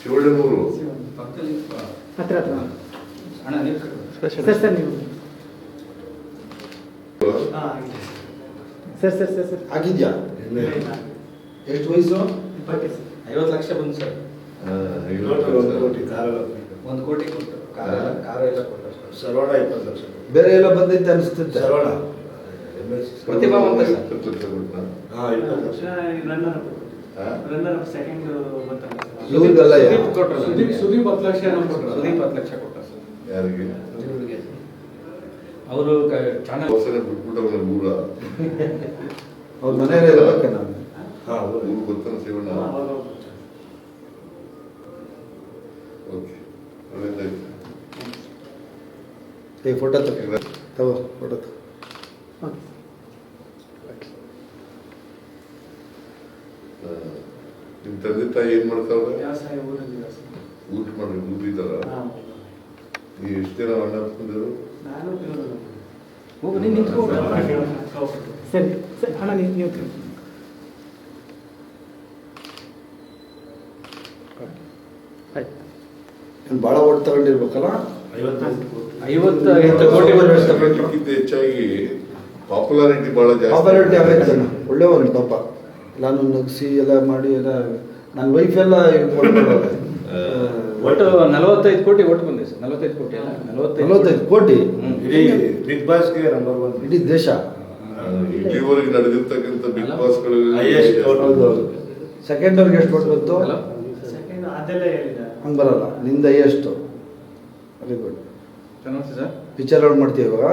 ಶಿವಳ್ಳಿನೂರು ಹತ್ರ ಹತ್ರ ಸರ್ ನೀವು ಸರ್ ಆಗಿದ್ಯಾ? ಎಷ್ಟು ವಯಸ್ಸು? 50 ಲಕ್ಷ ಬಂತು ಸರ್. 1 ಕೋಟಿ ಕೊಟ್ಟು ಕಾರ ಎಲ್ಲ ಕೊಟ್ಟರು ಸರ್. ಸರ್ವಣ 20 ಲಕ್ಷ. ಬೇರೆ ಎಲ್ಲ ಬಂದೈತೆ ಅನಿಸ್ತೈತೆ. ಸರ್ವಣ ಪ್ರತಿಭಾವಂತ ಸರ್. 20 ಲಕ್ಷ. ಇವ್ರಿಗೆಲ್ಲ ಸುದೀಪ್ 10 ಲಕ್ಷ ಕೊಟ್ಟರು ಸರ್. ಯಾರಿಗೆ ಅವರು ಚಾನಲ್ ಬಿಟ್ಬಿಟ್ಟವಲ್ಲ ಊರ ಅವ್ರ ಮನೆಯಲ್ಲೇ ಇರ್ಬೇಕೆ ನಾನು. ಊರು ಗೊತ್ತಾನ ಶಿವಣ್ಣ. ಓಕೆ ಒಳ್ಳೆದಾಯ್ತು. ಫೋಟೋ ತಗೋ ಫೋಟೋ ತಗೋ. ನಿಮ್ಮ ತಂದೆ ತಾಯಿ ಏನ್ ಮಾಡ್ತಾವ್ರೆ? ಊಟ ಮಾಡಿ ಊರಿದಾರ. ನೀವು ಎಷ್ಟು ಜನ ಅಣ್ಣ ಹಾಕ್ಕೊಂಡಿರು? ಸರಿ ಸರ್ ಅಣ್ಣ ನೀವು ಏನು ಭಾಳ ಓಟ್ ತಗೊಂಡಿರ್ಬೇಕಲ್ಲ? 50 ಕೋಟಿ ಅದಕ್ಕಿಂತ ಹೆಚ್ಚಾಗಿ ಪಾಪ್ಯುಲಾರಿಟಿ ಬಹಳ ಪಾಪ್ಯುಲಾರಿಟಿ ಜಾಸ್ತಿ. ಆಗೈತೆ ಒಳ್ಳೆ ಒಂದು ಪಾಪ. ನಾನು ನಗಿಸಿ ಎಲ್ಲ ಮಾಡಿ ಎಲ್ಲ ನನ್ನ ವೈಫ್ ಎಲ್ಲ ಒಟ್ಟು 45 ಕೋಟಿ ಓಟ್ ಬಂದಿದೆ ಸರ್. 45 ಕೋಟಿ ಅಲ್ಲ 45 ಕೋಟಿ ಇಡೀ ಬಿಗ್ ಬಾಸ್ಗೆ ನಂಬರ್ 1 ಇಡೀ ದೇಶ. ಇಲ್ಲಿವರೆಗೆ ನಡೆದಿರ್ತಕ್ಕಂಥ ಬಿಗ್ ಬಾಸ್ಗಳು Highest vote. ಹೌದು. ಸೆಕೆಂಡ್ ಅವ್ರಿಗೆ ಎಷ್ಟು ಕೊಟ್ಟು ಬಂತು? ಹಂಗೆ ಬರಲ್ಲ. ನಿಂದ ಎಷ್ಟು? Very good. ಚೆನ್ನಾಗಿ ಸರ್. ಪಿಕ್ಚರ್ ಮಾಡ್ತೀವಿ ಇವಾಗ.